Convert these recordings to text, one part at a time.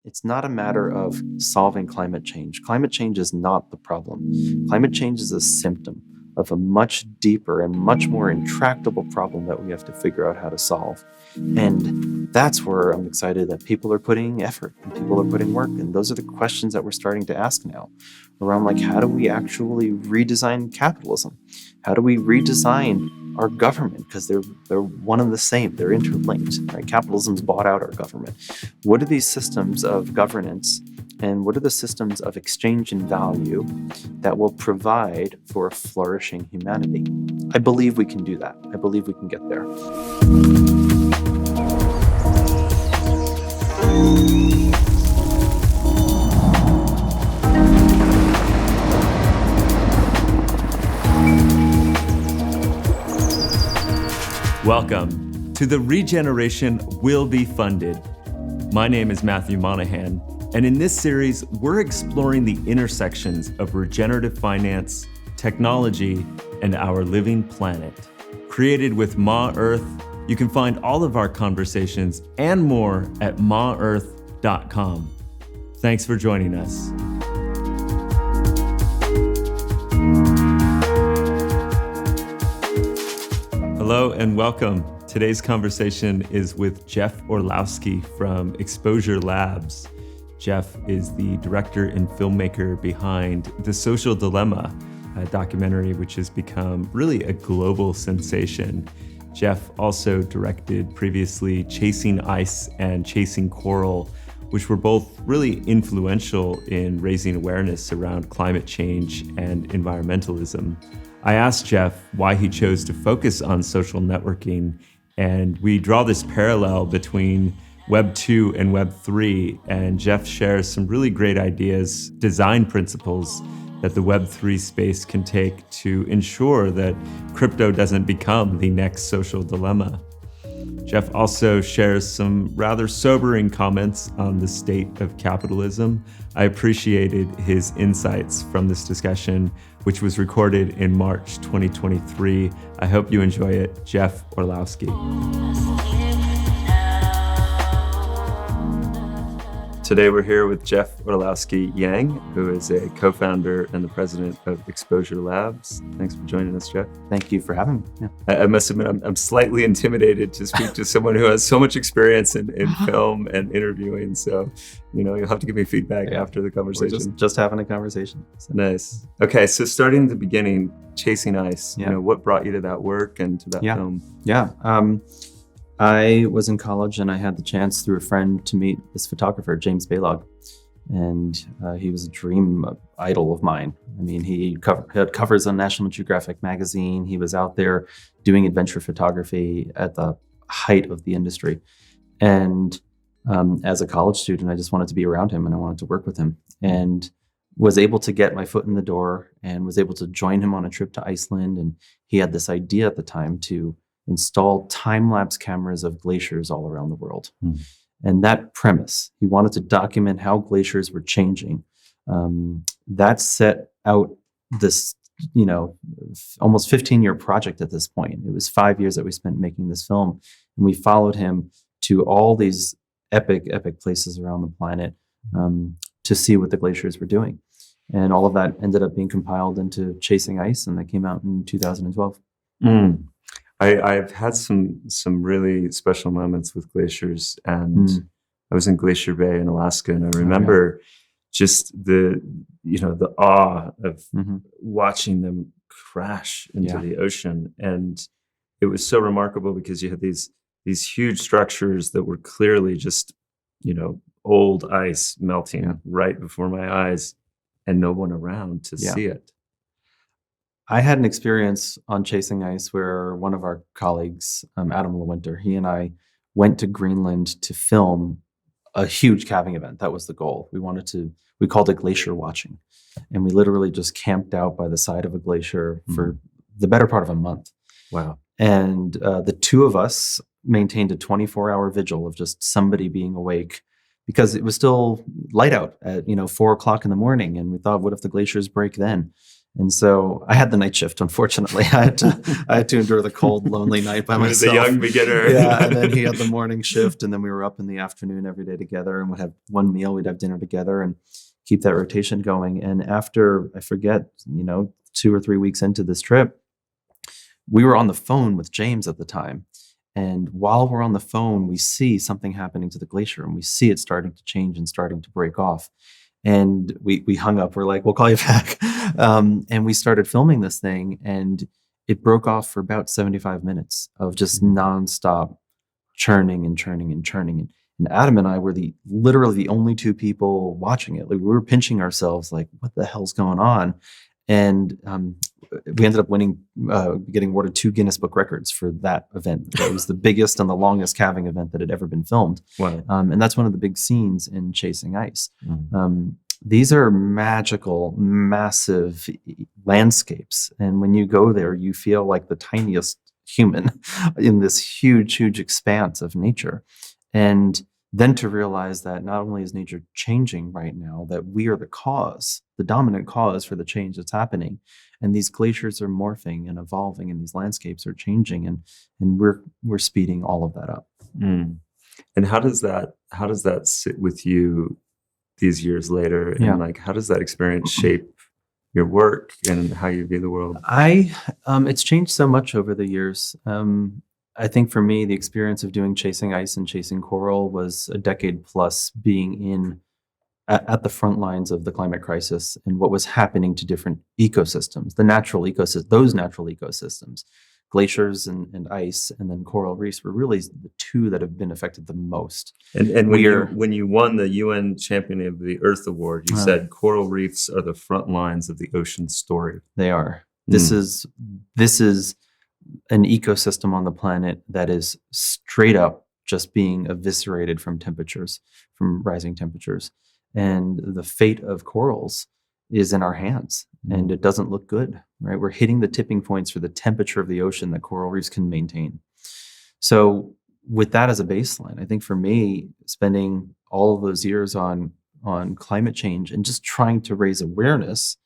It's not a matter of solving climate change. Climate change is not the problem. Climate change is a symptom of a much deeper and much more intractable problem that we have to figure out how to solve. And that's where I'm excited that people are putting effort and people are putting work. And those are the questions that we're starting to ask now around, like, how do we actually redesign capitalism? How do we redesign our government? Because they're one and the same. They're interlinked. Right? Capitalism's bought out our government. What are these systems of governance and what are the systems of exchange and value that will provide for a flourishing humanity? I believe we can do that. I believe we can get there. Welcome to the Regeneration Will Be Funded. My name is Matthew Monahan, and in this series, we're exploring the intersections of regenerative finance, technology, and our living planet. Created with Ma Earth, you can find all of our conversations and more at maearth.com. Thanks for joining us. Hello and welcome. Today's conversation is with Jeff Orlowski from Exposure Labs. Jeff is the director and filmmaker behind The Social Dilemma, a documentary which has become really a global sensation. Jeff also directed previously Chasing Ice and Chasing Coral, which were both really influential in raising awareness around climate change and environmentalism. I asked Jeff why he chose to focus on social networking, and we draw this parallel between Web 2 and Web 3, and Jeff shares some really great ideas, design principles that the Web 3 space can take to ensure that crypto doesn't become the next social dilemma. Jeff also shares some rather sobering comments on the state of capitalism. I appreciated his insights from this discussion, which was recorded in March 2023. I hope you enjoy it. Jeff Orlowski. Today we're here with Jeff Orlowski-Yang, who is a co-founder and the president of Exposure Labs. Thanks for joining us, Jeff. Thank you for having me. Yeah. I must admit, I'm slightly intimidated to speak to someone who has so much experience in film and interviewing. So, you'll have to give me feedback after the conversation. We're just having a conversation. So. Nice. Okay, so starting at the beginning, Chasing Ice. What brought you to that work and to that film? Yeah. I was in college and I had the chance through a friend to meet this photographer, James Baylog. And he was a dream idol of mine. I mean, he had covers on National Geographic magazine. He was out there doing adventure photography at the height of the industry. And as a college student, I just wanted to be around him and I wanted to work with him. And was able to get my foot in the door and was able to join him on a trip to Iceland. And he had this idea at the time to install time-lapse cameras of glaciers all around the world. And that premise, he wanted to document how glaciers were changing. That set out this, almost 15-year project at this point. It was 5 years that we spent making this film. And we followed him to all these epic places around the planet to see what the glaciers were doing. And all of that ended up being compiled into Chasing Ice, and that came out in 2012. I've had some really special moments with glaciers, and I was in Glacier Bay in Alaska, and I remember just the awe of watching them crash into the ocean. And it was so remarkable because you had these huge structures that were clearly just, old ice melting right before my eyes and no one around to see it. I had an experience on Chasing Ice where one of our colleagues, Adam Lewinter, he and I went to Greenland to film a huge calving event. That was the goal. We called it glacier watching. And we literally just camped out by the side of a glacier for the better part of a month. Wow. And the two of us maintained a 24-hour vigil of just somebody being awake because it was still light out at 4 o'clock in the morning. And we thought, what if the glaciers break then? And so I had the night shift, unfortunately. I had to endure the cold, lonely night by myself. The young beginner. Yeah, and then he had the morning shift, and then we were up in the afternoon every day together and would have one meal, we'd have dinner together and keep that rotation going. And after, I forget, 2 or 3 weeks into this trip, we were on the phone with James at the time. And while we're on the phone, we see something happening to the glacier, and we see it starting to change and starting to break off. And we hung up. We're like, we'll call you back. And we started filming this thing, and it broke off for about 75 minutes of just nonstop churning and churning and churning. And Adam and I were literally the only two people watching it. Like, we were pinching ourselves like, what the hell's going on? And we ended up getting awarded 2 Guinness Book records for that event. It was the biggest and the longest calving event that had ever been filmed. Wow. And that's one of the big scenes in Chasing Ice. These are magical, massive landscapes. And when you go there, you feel like the tiniest human in this huge, huge expanse of nature. And then to realize that not only is nature changing right now, that we are the dominant cause for the change that's happening. And these glaciers are morphing and evolving, and these landscapes are changing, and we're speeding all of that up. And how does that sit with you these years later? And like, how does that experience shape your work and how you view the world? It's changed so much over the years. I think for me, the experience of doing Chasing Ice and Chasing Coral was a decade plus being at the front lines of the climate crisis and what was happening to different ecosystems, those natural ecosystems. Glaciers and ice, and then coral reefs were really the two that have been affected the most. And when you won the UN Champion of the Earth Award, you said coral reefs are the front lines of the ocean story. They are. This is an ecosystem on the planet that is straight up just being eviscerated from rising temperatures. And the fate of corals is in our hands, and it doesn't look good, right? We're hitting the tipping points for the temperature of the ocean that coral reefs can maintain. So with that as a baseline, I think for me, spending all of those years on climate change and just trying to raise awareness,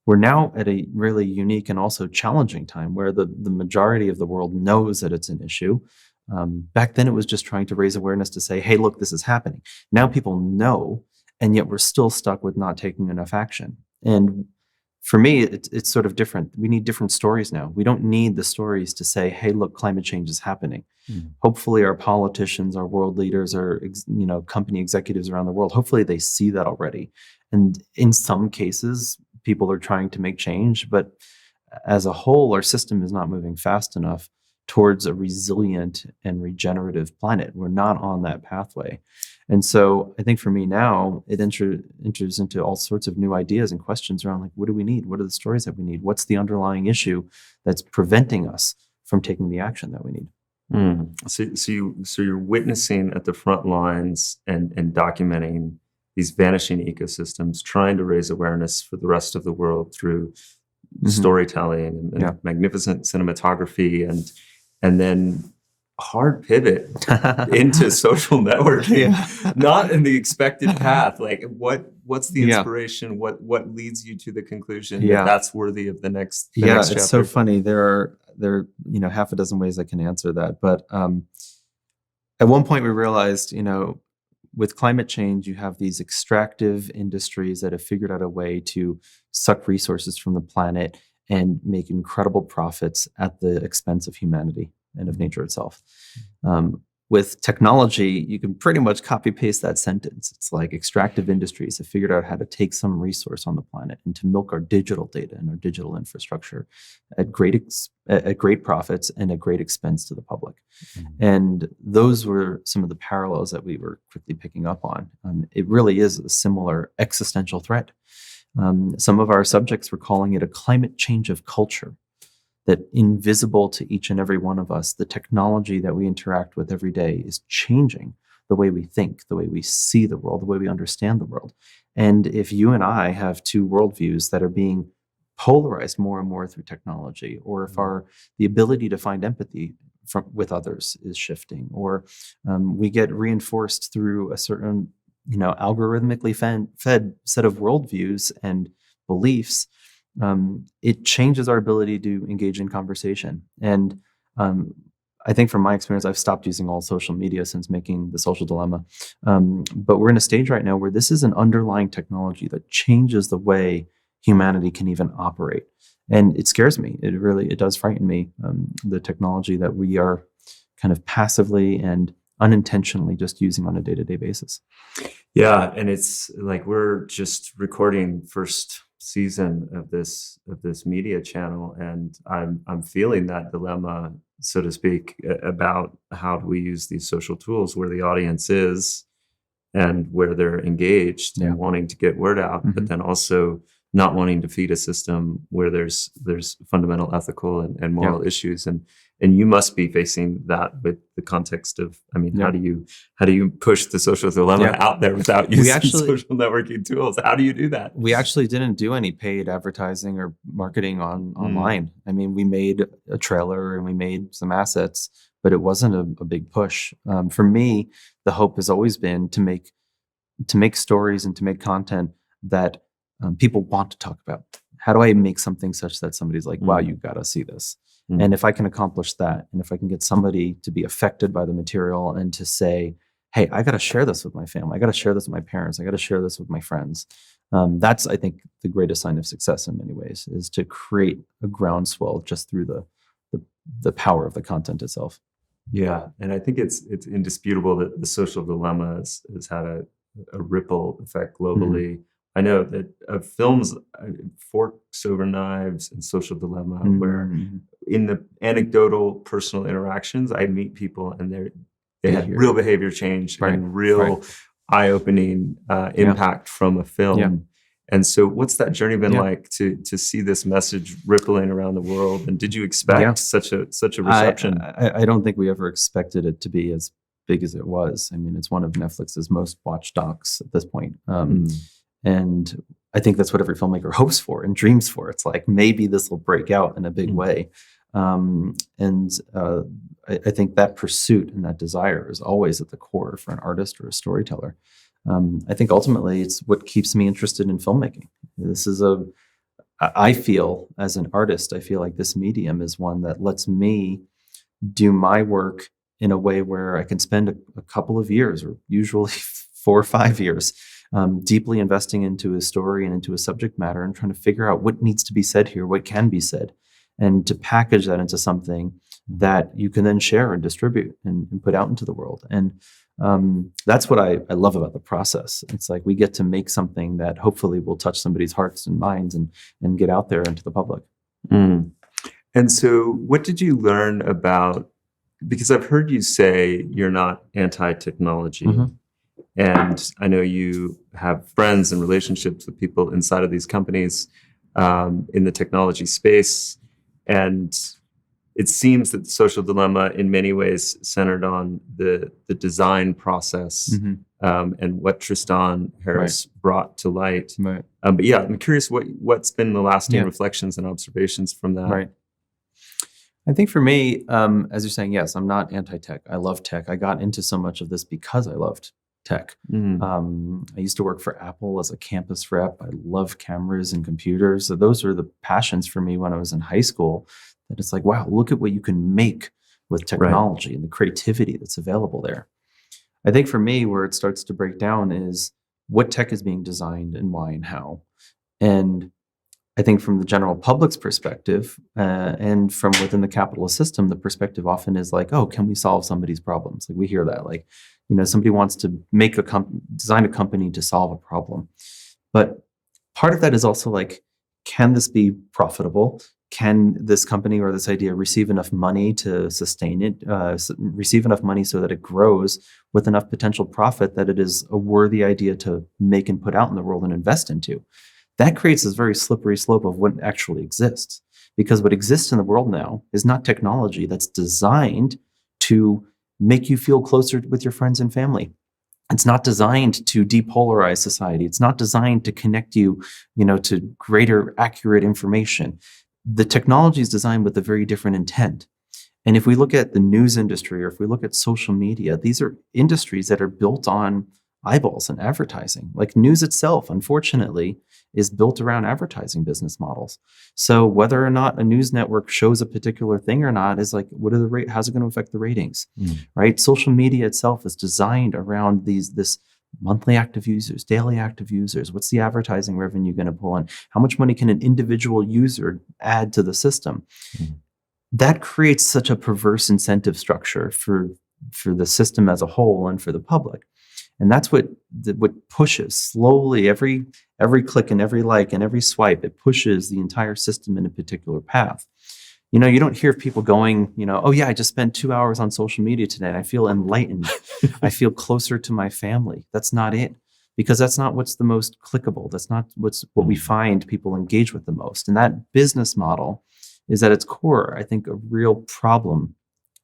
we're now at a really unique and also challenging time where the majority of the world knows that it's an issue. Back then, it was just trying to raise awareness to say, hey, look, this is happening. Now people know, and yet we're still stuck with not taking enough action. And for me, it's sort of different. We need different stories now. We don't need the stories to say, hey, look, climate change is happening. Hopefully our politicians, our world leaders, our company executives around the world, hopefully they see that already. And in some cases, people are trying to make change, but as a whole, our system is not moving fast enough towards a resilient and regenerative planet. We're not on that pathway. And so I think for me now, it enters into all sorts of new ideas and questions around, like, what do we need? What are the stories that we need? What's the underlying issue that's preventing us from taking the action that we need? So you're witnessing at the front lines and documenting these vanishing ecosystems, trying to raise awareness for the rest of the world through storytelling and magnificent cinematography, and then hard pivot into social networking, not in the expected path. Like, what's the inspiration? What leads you to the conclusion that that's worthy of the next? Next chapter? It's so funny. There are half a dozen ways I can answer that, but at one point we realized, with climate change, you have these extractive industries that have figured out a way to suck resources from the planet and make incredible profits at the expense of humanity and of nature itself. With technology, you can pretty much copy paste that sentence. It's like extractive industries have figured out how to take some resource on the planet and to milk our digital data and our digital infrastructure at great profits and at great expense to the public. And those were some of the parallels that we were quickly picking up on. It really is a similar existential threat. Some of our subjects were calling it a climate change of culture. That invisible to each and every one of us, the technology that we interact with every day is changing the way we think, the way we see the world, the way we understand the world. And if you and I have two worldviews that are being polarized more and more through technology, or if the ability to find empathy with others is shifting, or we get reinforced through a certain, algorithmically fed set of worldviews and beliefs, it changes our ability to engage in conversation. And I think from my experience, I've stopped using all social media since making The Social Dilemma. But we're in a stage right now where this is an underlying technology that changes the way humanity can even operate. And it scares me. It does frighten me, the technology that we are kind of passively and unintentionally just using on a day-to-day basis. Yeah, and it's like we're just recording first season of this media channel, and I'm feeling that dilemma, so to speak, about how do we use these social tools where the audience is and where they're engaged and wanting to get word out, but then also not wanting to feed a system where there's fundamental ethical and moral issues. And you must be facing that with the context of, I mean, how do you push the social dilemma out there without using social networking tools? How do you do that? We actually didn't do any paid advertising or marketing online. I mean, we made a trailer and we made some assets, but it wasn't a big push. For me, the hope has always been to make stories and to make content that people want to talk about. How do I make something such that somebody's like, wow, you got to see this? And if I can accomplish that, and if I can get somebody to be affected by the material and to say, hey, I got to share this with my family. I got to share this with my parents. I got to share this with my friends. That's, I think, the greatest sign of success in many ways, is to create a groundswell just through the power of the content itself. Yeah. And I think it's indisputable that The Social Dilemma has had a ripple effect globally. I know that films, Forks Over Knives and Social Dilemma, where in the anecdotal personal interactions, I meet people and they had real behavior change and real eye-opening impact from a film. Yeah. And so what's that journey been like to see this message rippling around the world? And did you expect such a reception? I don't think we ever expected it to be as big as it was. I mean, it's one of Netflix's most watched docs at this point. And I think that's what every filmmaker hopes for and dreams for. It's like, maybe this will break out in a big way. I think that pursuit and that desire is always at the core for an artist or a storyteller. I think ultimately it's what keeps me interested in filmmaking. I feel as an artist, I feel like this medium is one that lets me do my work in a way where I can spend a couple of years, or usually 4 or 5 years, deeply investing into a story and into a subject matter and trying to figure out what needs to be said here, what can be said, and to package that into something that you can then share and distribute and put out into the world. And that's what I love about the process. It's like we get to make something that hopefully will touch somebody's hearts and minds and get out there into the public. And so what did you learn about, because I've heard you say you're not anti-technology. And I know you have friends and relationships with people inside of these companies in the technology space. And it seems that The Social Dilemma in many ways centered on the design process and what Tristan Harris brought to light. But yeah, I'm curious what's been the lasting reflections and observations from that. I think for me, as you're saying, yes, I'm not anti-tech. I love tech. I got into so much of this because I loved tech. I used to work for Apple as a campus rep. I love cameras and computers. So those were the passions for me when I was in high school. That it's like, wow, look at what you can make with technology and the creativity that's available there. I think for me, where it starts to break down is what tech is being designed and why and how. And I think from the general public's perspective and from within the capitalist system, the perspective often is like, oh, can we solve somebody's problems? Like we hear that, like, somebody wants to make design a company to solve a problem. But part of that is also like, can this be profitable? Can this company or this idea receive enough money to sustain it, receive enough money so that it grows with enough potential profit that it is a worthy idea to make and put out in the world and invest into? That creates this very slippery slope of what actually exists. Because what exists in the world now is not technology that's designed to make you feel closer with your friends and family. It's not designed to depolarize society. It's not designed to connect you, to greater accurate information. The technology is designed with a very different intent. And if we look at the news industry, or if we look at social media, these are industries that are built on eyeballs and advertising. Like news itself, unfortunately, is built around advertising business models. So whether or not a news network shows a particular thing or not is like, how's it going to affect the ratings, right? Social media itself is designed around this monthly active users, daily active users. What's the advertising revenue going to pull in? How much money can an individual user add to the system? That creates such a perverse incentive structure for the system as a whole and for the public. And that's what pushes slowly every click and every like and every swipe, it pushes the entire system in a particular path. You know, you don't hear people going, oh yeah, I just spent 2 hours on social media today and I feel enlightened. I feel closer to my family. That's not it, because that's not what's the most clickable. That's not what we find people engage with the most. And that business model is at its core, I think, a real problem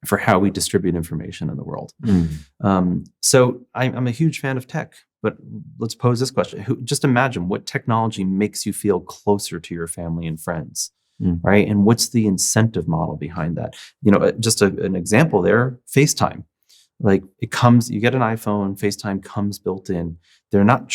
for how we distribute information in the world. So I'm a huge fan of tech, but let's pose this question. Just imagine what technology makes you feel closer to your family and friends, right? And what's the incentive model behind that? Just an example there, FaceTime. Like you get an iPhone, FaceTime comes built in. You're not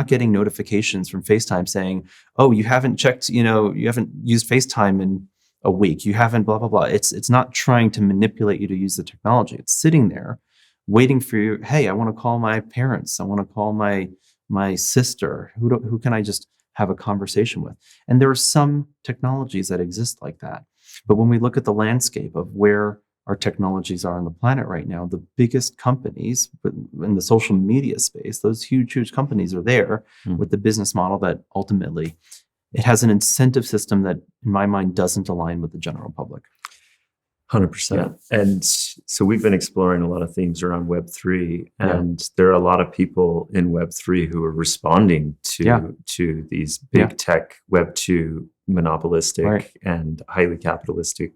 getting notifications from FaceTime saying, oh, you haven't checked, you haven't used FaceTime in a week. You haven't blah, blah, blah. It's not trying to manipulate you to use the technology. It's sitting there waiting for you. Hey, I want to call my parents. I want to call my sister. Who can I just have a conversation with? And there are some technologies that exist like that. But when we look at the landscape of where our technologies are on the planet right now, the biggest companies in the social media space, those huge, huge companies are there with the business model that ultimately it has an incentive system that, in my mind, doesn't align with the general public. 100%. And so we've been exploring a lot of themes around Web3, and there are a lot of people in Web3 who are responding to these big tech Web2 monopolistic and highly capitalistic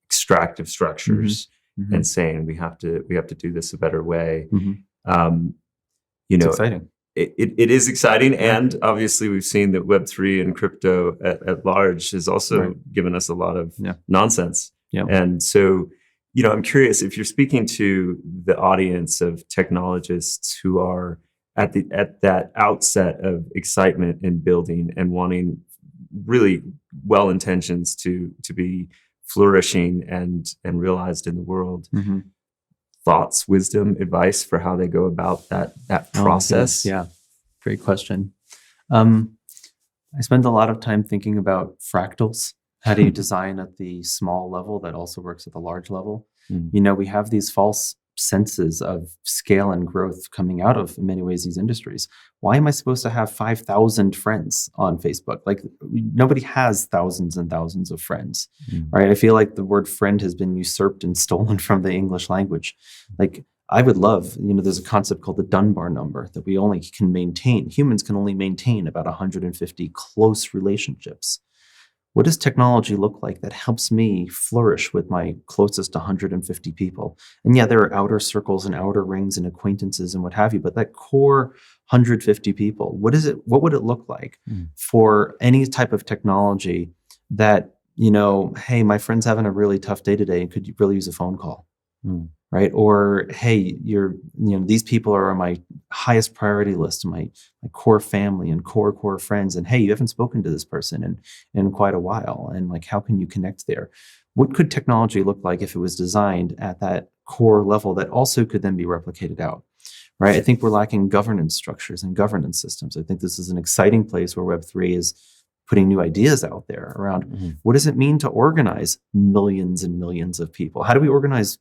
extractive structures, and saying we have to do this a better way. It's exciting. It is exciting, and obviously we've seen that Web3 and crypto at large has also given us a lot of nonsense. And so, I'm curious if you're speaking to the audience of technologists who are at that outset of excitement and building and wanting really well intentions to be flourishing and realized in the world. Thoughts, wisdom, advice for how they go about that process? Great question. I spend a lot of time thinking about fractals. How do you design at the small level that also works at the large level? We have these false senses of scale and growth coming out of, in many ways, these industries. Why am I supposed to have 5,000 friends on Facebook? Like, nobody has thousands and thousands of friends, right? I feel like the word friend has been usurped and stolen from the English language. Like, I would love, there's a concept called the Dunbar number that we only can maintain. Humans can only maintain about 150 close relationships. What does technology look like that helps me flourish with my closest 150 people? And there are outer circles and outer rings and acquaintances and what have you, but that core 150 people, what would it look like for any type of technology that, hey, my friend's having a really tough day today and could you really use a phone call? Right? Or, hey, these people are on my highest priority list, my core family and core friends. And hey, you haven't spoken to this person in quite a while. And like, how can you connect there? What could technology look like if it was designed at that core level that also could then be replicated out? Right? I think we're lacking governance structures and governance systems. I think this is an exciting place where Web3 is putting new ideas out there around what does it mean to organize millions and millions of people? How do we organize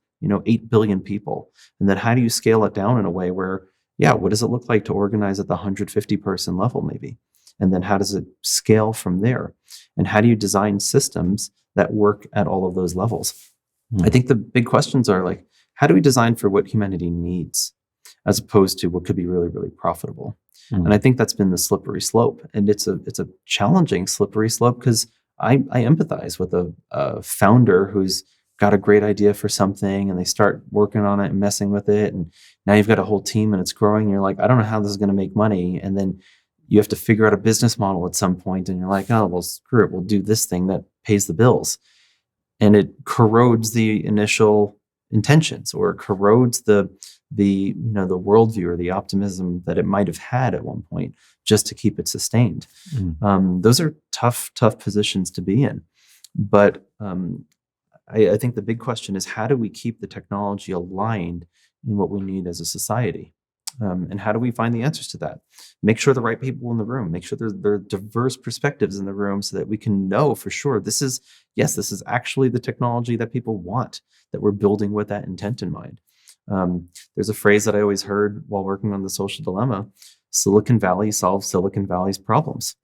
8 billion people? And then how do you scale it down in a way where, what does it look like to organize at the 150 person level maybe? And then how does it scale from there? And how do you design systems that work at all of those levels? I think the big questions are like, how do we design for what humanity needs as opposed to what could be really, really profitable? And I think that's been the slippery slope. And it's a challenging slippery slope because I empathize with a founder who's got a great idea for something and they start working on it and messing with it. And now you've got a whole team and it's growing. And you're like, I don't know how this is going to make money. And then you have to figure out a business model at some point and you're like, oh, well, screw it. We'll do this thing that pays the bills. And it corrodes the initial intentions or corrodes the the worldview or the optimism that it might have had at one point, just to keep it sustained. Those are tough positions to be in. But I think the big question is, how do we keep the technology aligned in what we need as a society? And how do we find the answers to that? Make sure the right people in the room, make sure there are diverse perspectives in the room so that we can know for sure this is actually the technology that people want, that we're building with that intent in mind. There's a phrase that I always heard while working on The Social Dilemma: Silicon Valley solves Silicon Valley's problems.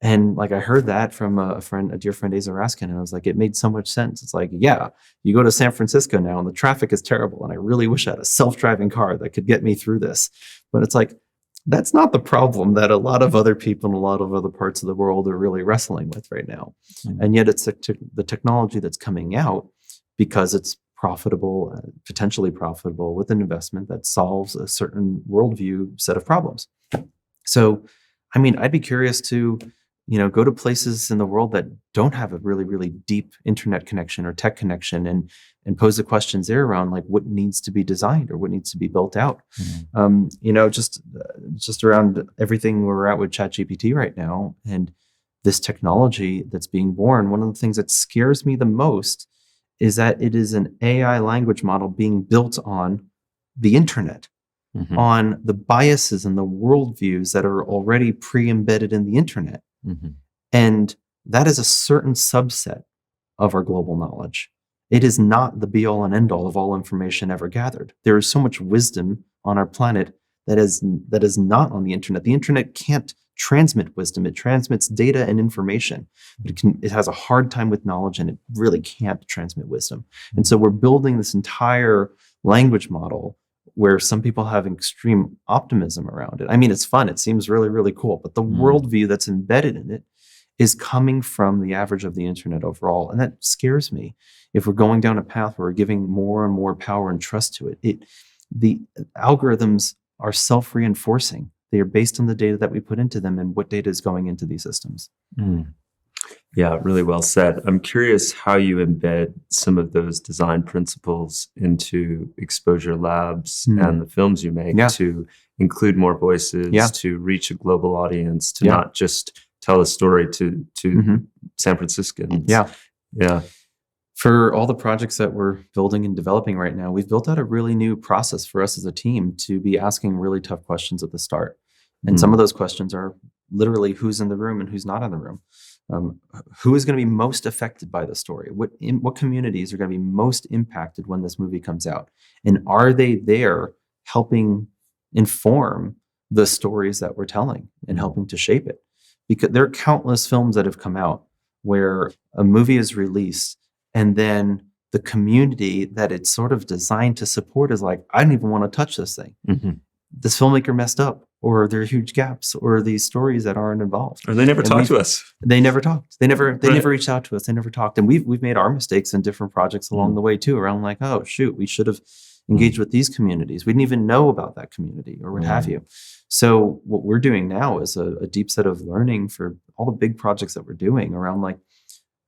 And like, I heard that from a dear friend, Asa Raskin, and I was like, it made so much sense. It's like, yeah, you go to San Francisco now and the traffic is terrible, and I really wish I had a self-driving car that could get me through this. But it's like, that's not the problem that a lot of other people in a lot of other parts of the world are really wrestling with right now. And yet it's the technology that's coming out because it's profitable, potentially profitable, with an investment that solves a certain worldview set of problems. So, I mean, I'd be curious to, go to places in the world that don't have a really, really deep internet connection or tech connection, and pose the questions there around like what needs to be designed or what needs to be built out. Just around everything we're at with ChatGPT right now and this technology that's being born. One of the things that scares me the most is that it is an AI language model being built on the internet, on the biases and the worldviews that are already pre-embedded in the internet. And that is a certain subset of our global knowledge. It is not the be-all and end-all of all information ever gathered. There is so much wisdom on our planet that is not on the internet. The internet can't transmit wisdom. It transmits data and information, but it has a hard time with knowledge, and it really can't transmit wisdom. And so we're building this entire language model where some people have extreme optimism around it. I mean, it's fun. It seems really, really cool. But the worldview that's embedded in it is coming from the average of the internet overall. And that scares me. If we're going down a path where we're giving more and more power and trust to it, the algorithms are self-reinforcing. They are based on the data that we put into them and what data is going into these systems. Yeah, really well said. I'm curious how you embed some of those design principles into Exposure Labs and the films you make to include more voices, to reach a global audience, to not just tell a story to San Franciscans. Yeah. For all the projects that we're building and developing right now, we've built out a really new process for us as a team to be asking really tough questions at the start. And some of those questions are literally who's in the room and who's not in the room. Who is going to be most affected by the story? What communities are going to be most impacted when this movie comes out? And are they there helping inform the stories that we're telling and helping to shape it? Because there are countless films that have come out where a movie is released and then the community that it's sort of designed to support is like, I don't even want to touch this thing. This filmmaker messed up, or there are huge gaps, or these stories that aren't involved. Or they never talked to us. They never talked. They never reached out to us. They never talked. And we've made our mistakes in different projects along the way too, around like, oh shoot, we should have engaged with these communities. We didn't even know about that community or what have you. So what we're doing now is a deep set of learning for all the big projects that we're doing around like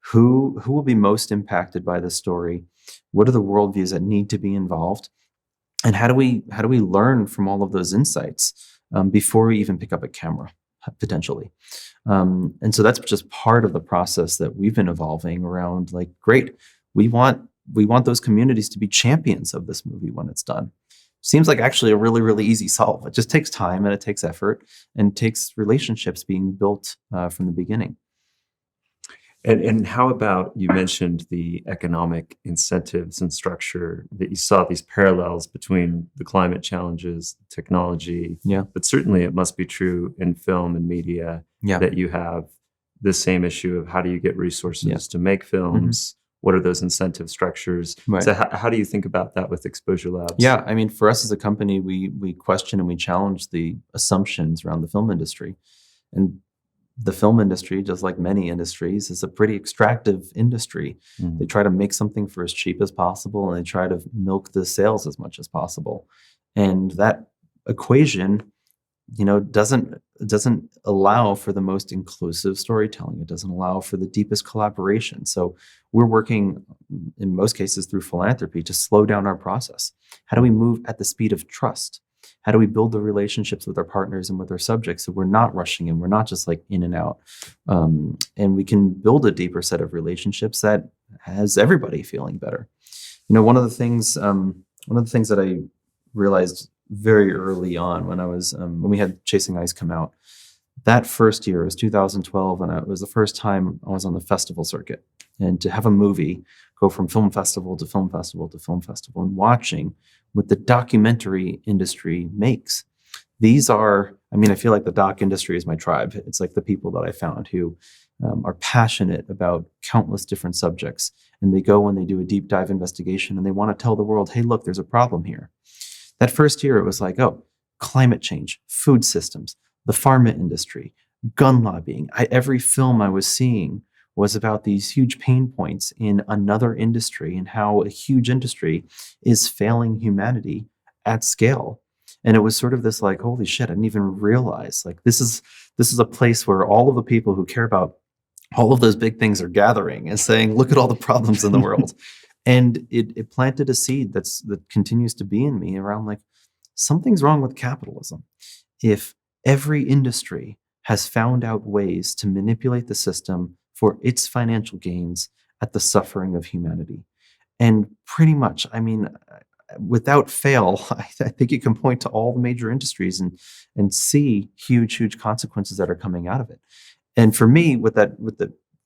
who will be most impacted by this story? What are the worldviews that need to be involved? And how do we learn from all of those insights before we even pick up a camera, potentially? And so that's just part of the process that we've been evolving around. Like, great, we want those communities to be champions of this movie when it's done. Seems like actually a really, really easy solve. It just takes time and it takes effort and takes relationships being built from the beginning. And how about, you mentioned the economic incentives and structure, that you saw these parallels between the climate challenges, technology, but certainly it must be true in film and media that you have the same issue of how do you get resources to make films? What are those incentive structures? Right. So how do you think about that with Exposure Labs? Yeah, I mean, for us as a company, we question and we challenge the assumptions around the film industry. And the film industry, just like many industries, is a pretty extractive industry. They try to make something for as cheap as possible, and they try to milk the sales as much as possible. And that equation, doesn't doesn't allow for the most inclusive storytelling. It doesn't allow for the deepest collaboration. So we're working, in most cases, through philanthropy to slow down our process. How do we move at the speed of trust? How do we build the relationships with our partners and with our subjects so we're not rushing in, we're not just like in and out, and we can build a deeper set of relationships that has everybody feeling better. One of the things that I realized very early on when I was when we had Chasing Ice come out, that first year, it was 2012, and it was the first time I was on the festival circuit. And to have a movie go from film festival to film festival to film festival and watching what the documentary industry makes. These are, I feel like the doc industry is my tribe. It's like the people that I found who are passionate about countless different subjects. And they go and they do a deep dive investigation and they want to tell the world, hey, look, there's a problem here. That first year, it was like, oh, climate change, food systems, the pharma industry, gun lobbying. Every film I was seeing was about these huge pain points in another industry and how a huge industry is failing humanity at scale. And it was sort of this like, holy shit, I didn't even realize like this is a place where all of the people who care about all of those big things are gathering and saying, look at all the problems in the world. And it planted a seed that continues to be in me around like, something's wrong with capitalism. If every industry has found out ways to manipulate the system for its financial gains at the suffering of humanity. And pretty much, without fail, I think you can point to all the major industries and see huge consequences that are coming out of it. And for me,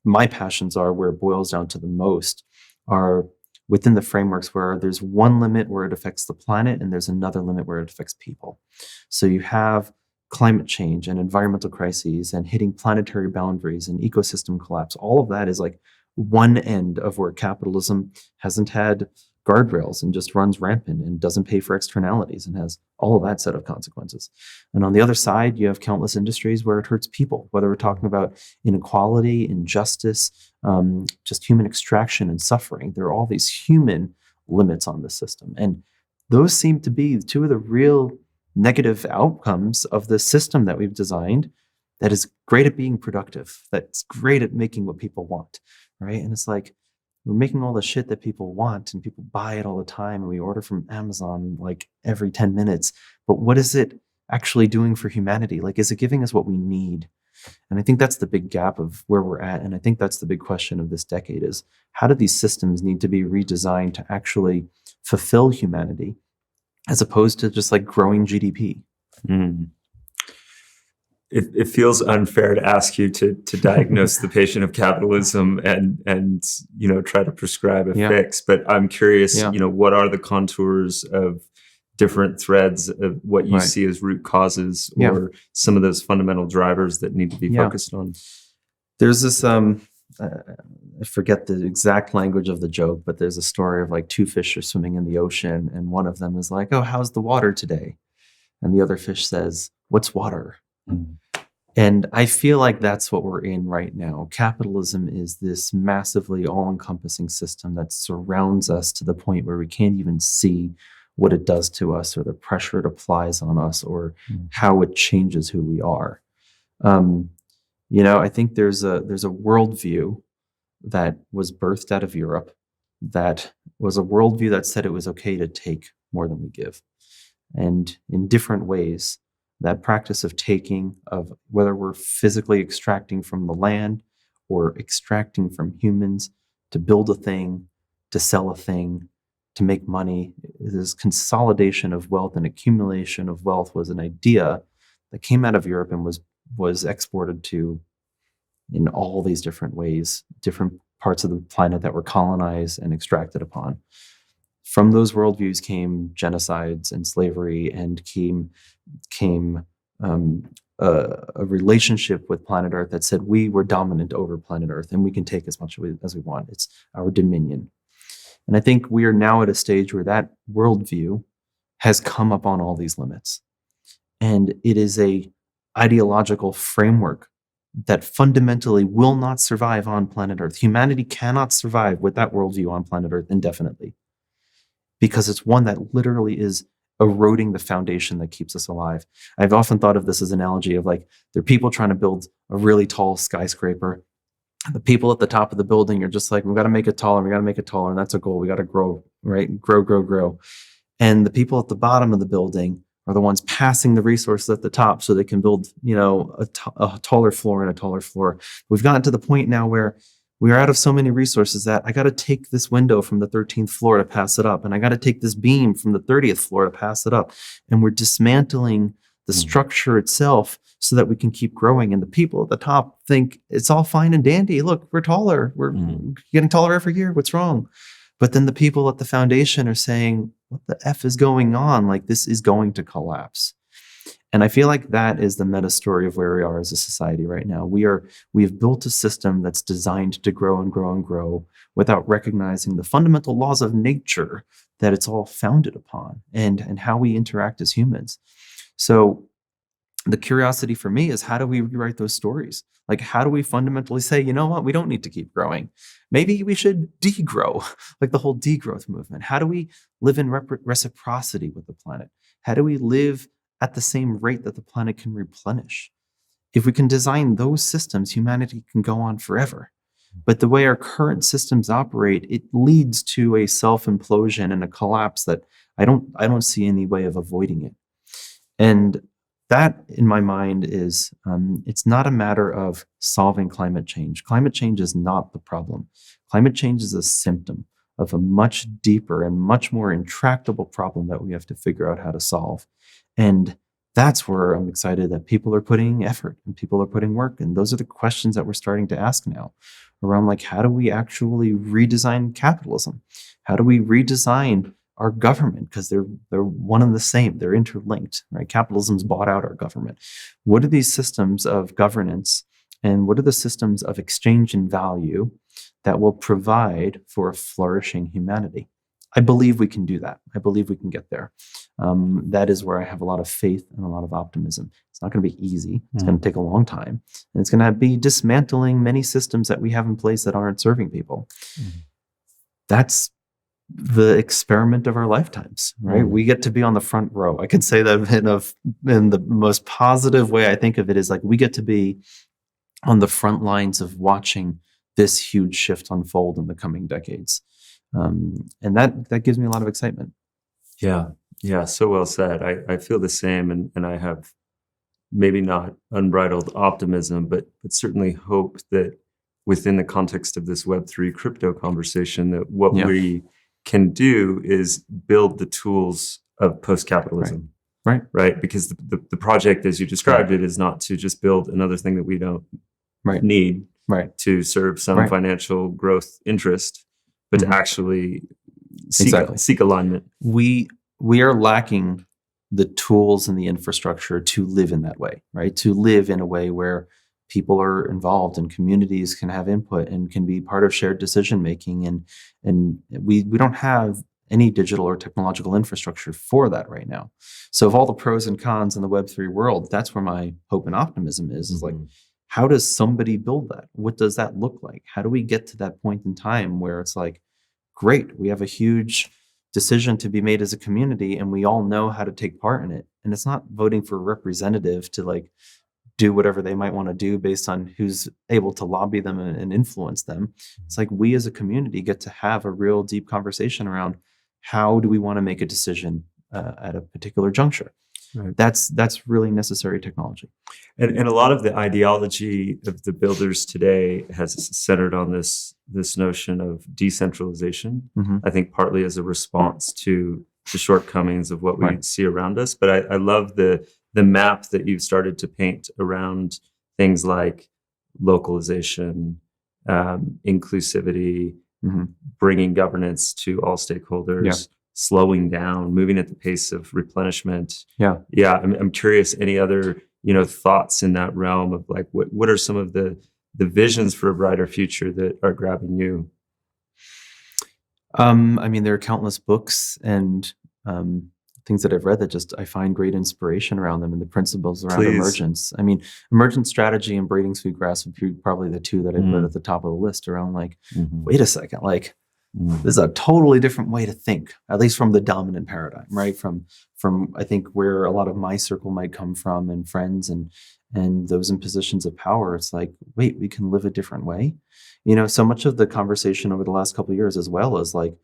my passions are where it boils down to the most are within the frameworks where there's one limit where it affects the planet and there's another limit where it affects people. So you have climate change and environmental crises and hitting planetary boundaries and ecosystem collapse. All of that is like one end of where capitalism hasn't had guardrails and just runs rampant and doesn't pay for externalities and has all of that set of consequences. And on the other side, you have countless industries where it hurts people, whether we're talking about inequality, injustice, just human extraction and suffering. There are all these human limits on the system. And those seem to be two of the real negative outcomes of the system that we've designed that is great at being productive, that's great at making what people want, right? And it's like, we're making all the shit that people want and people buy it all the time and we order from Amazon like every 10 minutes. But what is it actually doing for humanity? Like, is it giving us what we need? And I think that's the big gap of where we're at. And I think that's the big question of this decade is how do these systems need to be redesigned to actually fulfill humanity as opposed to just like growing GDP? Mm. It feels unfair to ask you to diagnose the patient of capitalism and try to prescribe a fix. But I'm curious, what are the contours of different threads of what you see as root causes or some of those fundamental drivers that need to be focused on? There's this, I forget the exact language of the joke, but there's a story of like two fish are swimming in the ocean and one of them is like, oh, how's the water today? And the other fish says, what's water? Mm. And I feel like that's what we're in right now. Capitalism is this massively all-encompassing system that surrounds us to the point where we can't even see what it does to us or the pressure it applies on us or how it changes who we are. I think there's a worldview that was birthed out of Europe that was a worldview that said it was okay to take more than we give. And in different ways, that practice of taking, of whether we're physically extracting from the land or extracting from humans to build a thing, to sell a thing, to make money, this consolidation of wealth and accumulation of wealth was an idea that came out of Europe and was exported to in all these different ways, different parts of the planet that were colonized and extracted upon. From those worldviews came genocides and slavery, and came a relationship with planet Earth that said we were dominant over planet Earth and we can take as much as we want. It's our dominion. And I think we are now at a stage where that worldview has come up on all these limits. And it is a ideological framework that fundamentally will not survive on planet Earth. Humanity cannot survive with that worldview on planet Earth indefinitely, because it's one that literally is eroding the foundation that keeps us alive. I've often thought of this as an analogy of like, there are people trying to build a really tall skyscraper. The people at the top of the building are just like, we got to make it taller. We got to make it taller. And that's a goal. We got to grow, right? Grow. And the people at the bottom of the building are the ones passing the resources at the top so they can build, a taller floor and a taller floor. We've gotten to the point now where we are out of so many resources that I got to take this window from the 13th floor to pass it up. And I got to take this beam from the 30th floor to pass it up. And we're dismantling the structure itself so that we can keep growing. And the people at the top think it's all fine and dandy. Look, we're taller. We're getting taller every year. What's wrong? But then the people at the foundation are saying, what the F is going on? Like, this is going to collapse. And I feel like that is the meta story of where we are as a society right now. We have built a system that's designed to grow and grow and grow without recognizing the fundamental laws of nature that it's all founded upon and how we interact as humans. So the curiosity for me is, how do we rewrite those stories? Like, how do we fundamentally say, you know what, we don't need to keep growing. Maybe we should degrow, like the whole degrowth movement. How do we live in reciprocity with the planet? How do we live at the same rate that the planet can replenish? If we can design those systems, humanity can go on forever. But the way our current systems operate, it leads to a self-implosion and a collapse that I don't see any way of avoiding it. And that, in my mind, is it's not a matter of solving climate change. Climate change is not the problem. Climate change is a symptom of a much deeper and much more intractable problem that we have to figure out how to solve. And that's where I'm excited that people are putting effort and people are putting work. And those are the questions that we're starting to ask now around, like, how do we actually redesign capitalism? How do we redesign our government? Because they're one and the same. They're interlinked, right? Capitalism's bought out our government. What are these systems of governance and what are the systems of exchange and value that will provide for a flourishing humanity? I believe we can do that. I believe we can get there. That is where I have a lot of faith and a lot of optimism. It's not going to be easy. It's going to take a long time. And it's going to be dismantling many systems that we have in place that aren't serving people. That's the experiment of our lifetimes, right? We get to be on the front row. I can say that in the most positive way I think of it is, like, we get to be on the front lines of watching this huge shift unfold in the coming decades. And that gives me a lot of excitement. Yeah, so well said. I feel the same, and I have maybe not unbridled optimism, but certainly hope that within the context of this Web3 crypto conversation, that what we can do is build the tools of post-capitalism. Right? Because the project, as you described it, is not to just build another thing that we don't need to serve some financial growth interest, but to actually seek alignment. We are lacking the tools and the infrastructure to live in that way, right? To live in a way where people are involved and communities can have input and can be part of shared decision making. And we don't have any digital or technological infrastructure for that right now. So of all the pros and cons in the Web3 world, that's where my hope and optimism is like, how does somebody build that? What does that look like? How do we get to that point in time where it's like, great, we have a huge decision to be made as a community and we all know how to take part in it. And it's not voting for a representative to like do whatever they might want to do based on who's able to lobby them and influence them. It's like, we as a community get to have a real deep conversation around, how do we want to make a decision at a particular juncture? Right. That's really necessary technology. And a lot of the ideology of the builders today has centered on this notion of decentralization. I think partly as a response to the shortcomings of what we see around us. But I love the map that you've started to paint around things like localization, inclusivity, bringing governance to all stakeholders, slowing down, moving at the pace of replenishment. I'm curious, any other thoughts in that realm of like, what are some of the visions for a brighter future that are grabbing you? I mean, there are countless books and things that I've read that I find great inspiration around them, and the principles around emergence. I mean, emergent strategy and Braiding Sweetgrass would be probably the two that I put at the top of the list around like, wait a second, like, This is a totally different way to think, at least from the dominant paradigm, right? From I think where a lot of my circle might come from, and friends and those in positions of power. It's like, wait, we can live a different way. So much of the conversation over the last couple of years, as well as like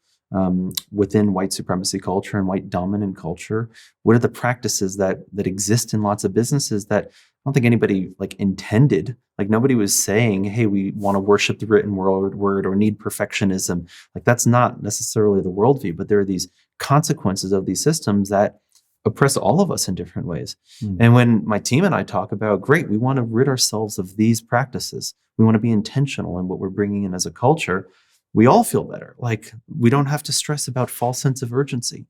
within white supremacy culture and white dominant culture, what are the practices that exist in lots of businesses that I don't think anybody like intended? Like nobody was saying, hey, we want to worship the written word or need perfectionism. Like that's not necessarily the worldview, but there are these consequences of these systems that oppress all of us in different ways. And when my team and I talk about, great, we want to rid ourselves of these practices. We want to be intentional in what we're bringing in as a culture. We all feel better. Like we don't have to stress about false sense of urgency,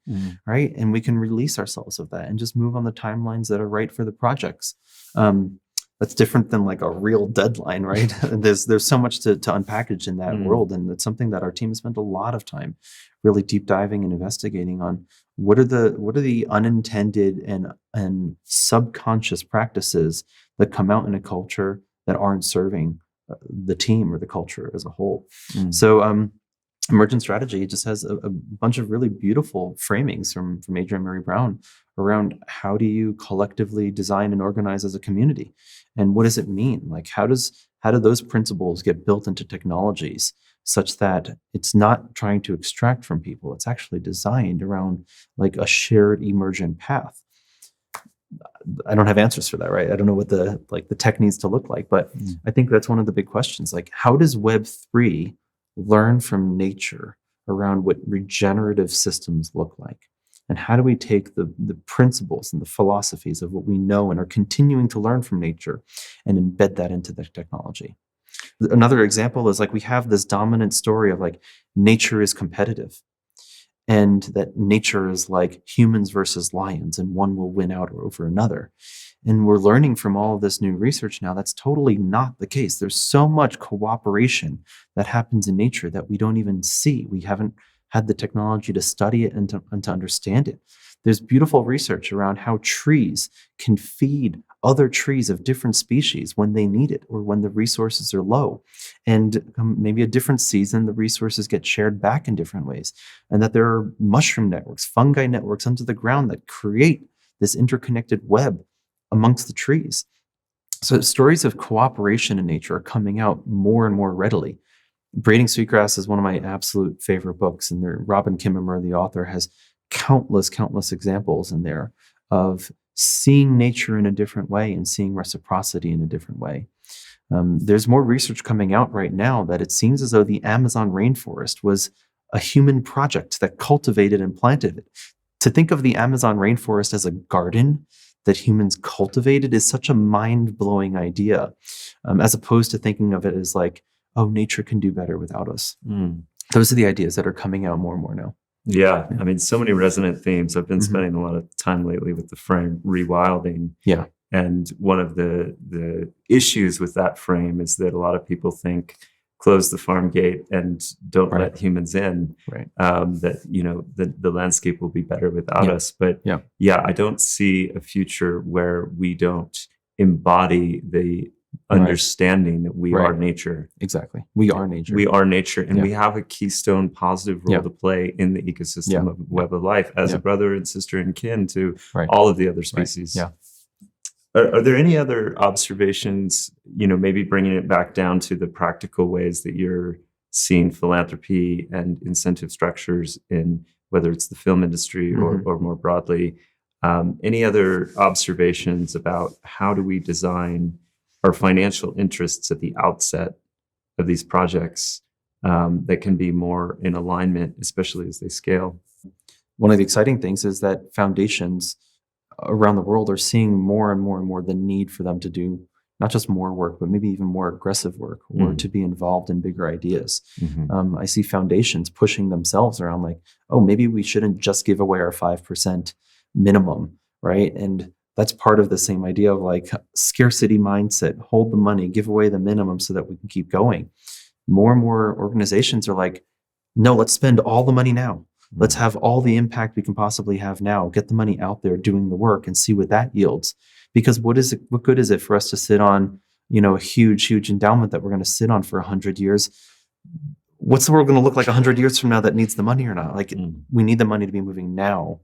right? And we can release ourselves of that and just move on the timelines that are right for the projects. That's different than like a real deadline, right? There's so much to unpackage in that world, and it's something that our team has spent a lot of time really deep diving and investigating on. What are the unintended and subconscious practices that come out in a culture that aren't serving the team or the culture as a whole? So Emergent strategy just has a bunch of really beautiful framings from Adrienne Mary Brown around how do you collectively design and organize as a community, and what does it mean? Like how do those principles get built into technologies such that it's not trying to extract from people, it's actually designed around like a shared emergent path. I don't have answers for that, right? I don't know what the tech needs to look like, but I think that's one of the big questions. Like, how does Web3 learn from nature around what regenerative systems look like? And how do we take the principles and the philosophies of what we know and are continuing to learn from nature and embed that into the technology? Another example is like we have this dominant story of like nature is competitive, and that nature is like humans versus lions, and one will win out over another. And we're learning from all of this new research now that's totally not the case. There's so much cooperation that happens in nature that we don't even see. We haven't had the technology to study it and to understand it. There's beautiful research around how trees can feed other trees of different species when they need it or when the resources are low. And maybe a different season, the resources get shared back in different ways. And that there are mushroom networks, fungi networks under the ground that create this interconnected web amongst the trees. So stories of cooperation in nature are coming out more and more readily. Braiding Sweetgrass is one of my absolute favorite books, and Robin Kimmerer, the author, has countless examples in there of seeing nature in a different way and seeing reciprocity in a different way. There's more research coming out right now that it seems as though the Amazon rainforest was a human project that cultivated and planted it. To think of the Amazon rainforest as a garden that humans cultivated is such a mind-blowing idea, as opposed to thinking of it as like, oh, nature can do better without us. Those are the ideas that are coming out more and more now. Yeah. I mean, so many resonant themes. I've been spending a lot of time lately with the frame rewilding. Yeah. And one of the issues with that frame is that a lot of people think close the farm gate and don't let humans in. Right. That, the landscape will be better without us. But I don't see a future where we don't embody the understanding that we are nature. Exactly. We are nature. We are nature. And we have a keystone positive role to play in the ecosystem of web of life as a brother and sister and kin to all of the other species. Yeah. Are there any other observations, maybe bringing it back down to the practical ways that you're seeing philanthropy and incentive structures in, whether it's the film industry or more broadly? Any other observations about how do we design our financial interests at the outset of these projects that can be more in alignment, especially as they scale? One of the exciting things is that foundations around the world are seeing more and more the need for them to do not just more work, but maybe even more aggressive work or to be involved in bigger ideas. I see foundations pushing themselves around like, oh, maybe we shouldn't just give away our 5% minimum, right? And that's part of the same idea of like scarcity mindset, hold the money, give away the minimum so that we can keep going. More and more organizations are like, no, let's spend all the money now. Let's have all the impact we can possibly have now, get the money out there doing the work and see what that yields. Because what good is it for us to sit on, a huge endowment that we're going to sit on for 100 years what's the world going to look like 100 years from now that needs the money or not? Like, we need the money to be moving now.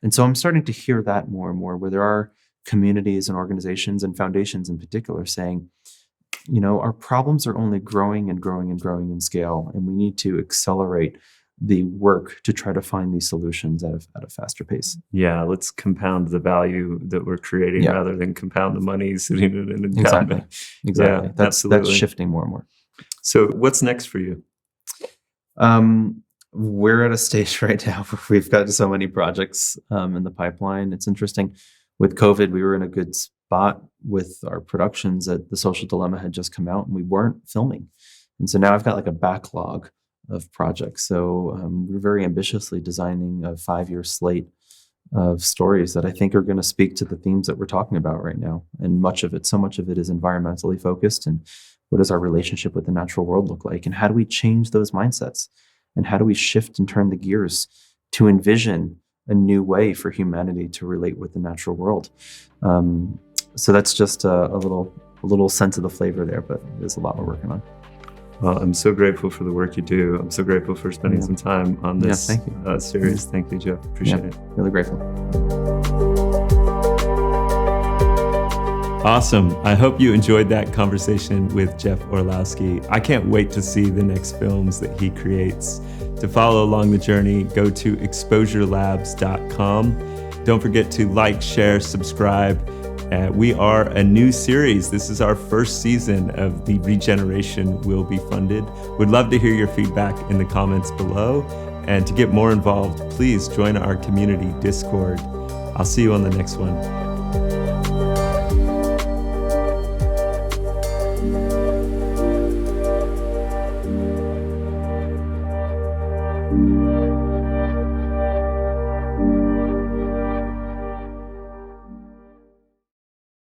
And so I'm starting to hear that more and more, where there are communities and organizations and foundations in particular saying, our problems are only growing and growing and growing in scale, and we need to accelerate the work to try to find these solutions at a faster pace. Yeah, let's compound the value that we're creating rather than compound the money sitting in an endowment. Exactly. Yeah, That's shifting more and more. So what's next for you? We're at a stage right now where we've got so many projects in the pipeline. It's interesting. With COVID, we were in a good spot with our productions that The Social Dilemma had just come out and we weren't filming. And so now I've got like a backlog of projects. So we're very ambitiously designing a 5-year slate of stories that I think are going to speak to the themes that we're talking about right now. And so much of it is environmentally focused. And what does our relationship with the natural world look like? And how do we change those mindsets? And how do we shift and turn the gears to envision a new way for humanity to relate with the natural world? So that's just a little sense of the flavor there, but there's a lot we're working on. Well, I'm so grateful for the work you do. I'm so grateful for spending some time on this series. Thank you, Jeff. Appreciate it. Really grateful. Awesome. I hope you enjoyed that conversation with Jeff Orlowski. I can't wait to see the next films that he creates. To follow along the journey, go to exposurelabs.com. Don't forget to like, share, subscribe. We are a new series. This is our first season of the Regeneration Will Be Funded. We'd love to hear your feedback in the comments below. And to get more involved, please join our community Discord. I'll see you on the next one.